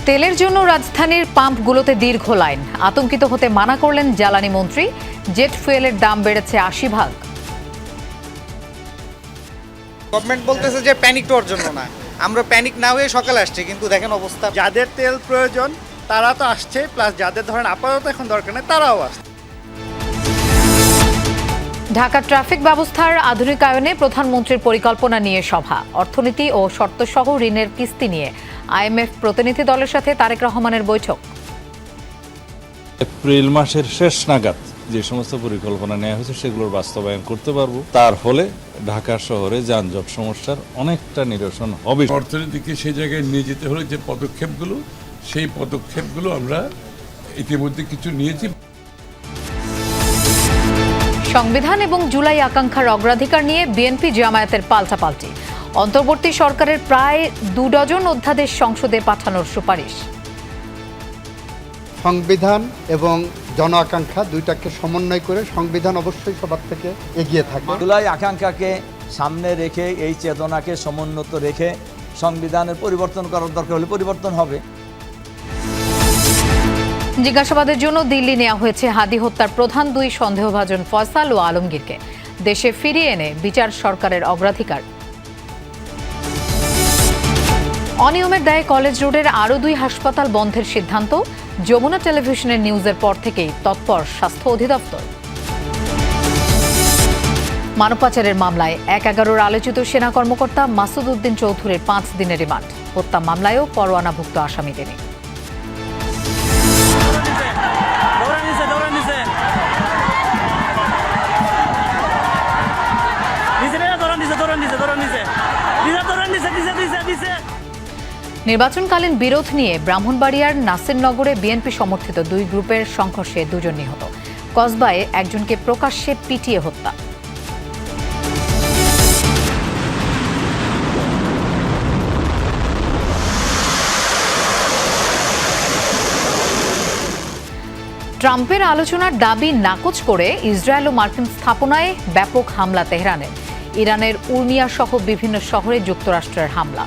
তেলের জন্য রাজধানীর পাম্পগুলোতে দীর্ঘ লাইন, আতঙ্কিত হতে মানা করলেন জ্বালানি মন্ত্রী। জেট ফুয়েলের দাম বেড়েছে ৮০ ভাগ। গভর্নমেন্ট বলতেছে যে প্যানিক হওয়ার জন্য না, আমরা প্যানিক না হয়ে সকালে আসছি, কিন্তু দেখেন অবস্থা। যাদের তেল প্রয়োজন তারা তো আসছে, প্লাস যাদের ধরেন আপাতত এখন দরকার নেই তারাও আসছে। ঢাকা ট্রাফিক ব্যবস্থার আধুনিকায়নে প্রধানমন্ত্রীর পরিকল্পনা নিয়ে সভা। অর্থনীতি ও শর্তসহ ঋণের কিস্তি নিয়ে আইএমএফ প্রতিনিধি দলের সাথে তারেক রহমানের বৈঠক। এপ্রিল মাসের শেষ নাগাদ যে সমস্ত পরিকল্পনা নেওয়া হয়েছে সেগুলোর বাস্তবায়ন করতে পারবো। তার ফলে ঢাকা শহরে যানজট সমস্যার অনেকটা নিরসন হবে। অর্থনীতিকে সেই জায়গায় নিয়ে যেতে হলে যে পদক্ষেপগুলো, সেই পদক্ষেপগুলো আমরা ইতিমধ্যে কিছু নিয়েছি। সংবিধান এবং জুলাই আকাঙ্ক্ষার অগ্রাধিকার নিয়ে বিএনপি জামায়াতের পাল্টাপাল্টি। অন্তর্বর্তী সরকারের প্রায় ২ ডজন অধ্যাদেশ সংসদে পাঠানোর সুপারিশ। সংবিধান এবং জন আকাঙ্ক্ষা দুইটাকে সমন্বয় করে সংবিধান অবশ্যই সবার থেকে এগিয়ে থাকবে। জুলাই আকাঙ্ক্ষাকে সামনে রেখে, এই চেতনাকে সমুন্নত রেখে সংবিধানের পরিবর্তন করার দরকার হলে পরিবর্তন হবে। জিজ্ঞাসাবাদের জন্য দিল্লি নেওয়া হয়েছে হাদি হত্যার প্রধান ২ সন্দেহভাজন ফয়সাল ও আলমগীরকে। দেশে ফিরিয়ে এনে বিচার সরকারের অগ্রাধিকার। অনিয়মের দায়ে কলেজ রোডের আরও ২ হাসপাতাল বন্ধের সিদ্ধান্ত। যমুনা টেলিভিশনের নিউজের পর থেকেই তৎপর স্বাস্থ্য অধিদপ্তর। মানব পাচারের মামলায় ১/১১ আলোচিত সেনা কর্মকর্তা মাসুদ উদ্দিন চৌধুরীর ৫ দিনের রিমান্ড। হত্যা মামলায়ও পরোয়ানাভুক্ত আসামি তিনি। নির্বাচনকালীন বিরোধ নিয়ে ব্রাহ্মণবাড়িয়ার নাসিরনগরে বিএনপি সমর্থিত ২ গ্রুপের সংঘর্ষে ২ জন নিহত। কসবায় একজনকে প্রকাশ্যে পিটিয়ে হত্যা। ট্রাম্পের আলোচনার দাবি নাকচ করে ইসরায়েল ও মার্কিন স্থাপনায় ব্যাপক হামলা তেহরানের। ইরানের উর্মিয়া সহ বিভিন্ন শহরে যুক্তরাষ্ট্রের হামলা।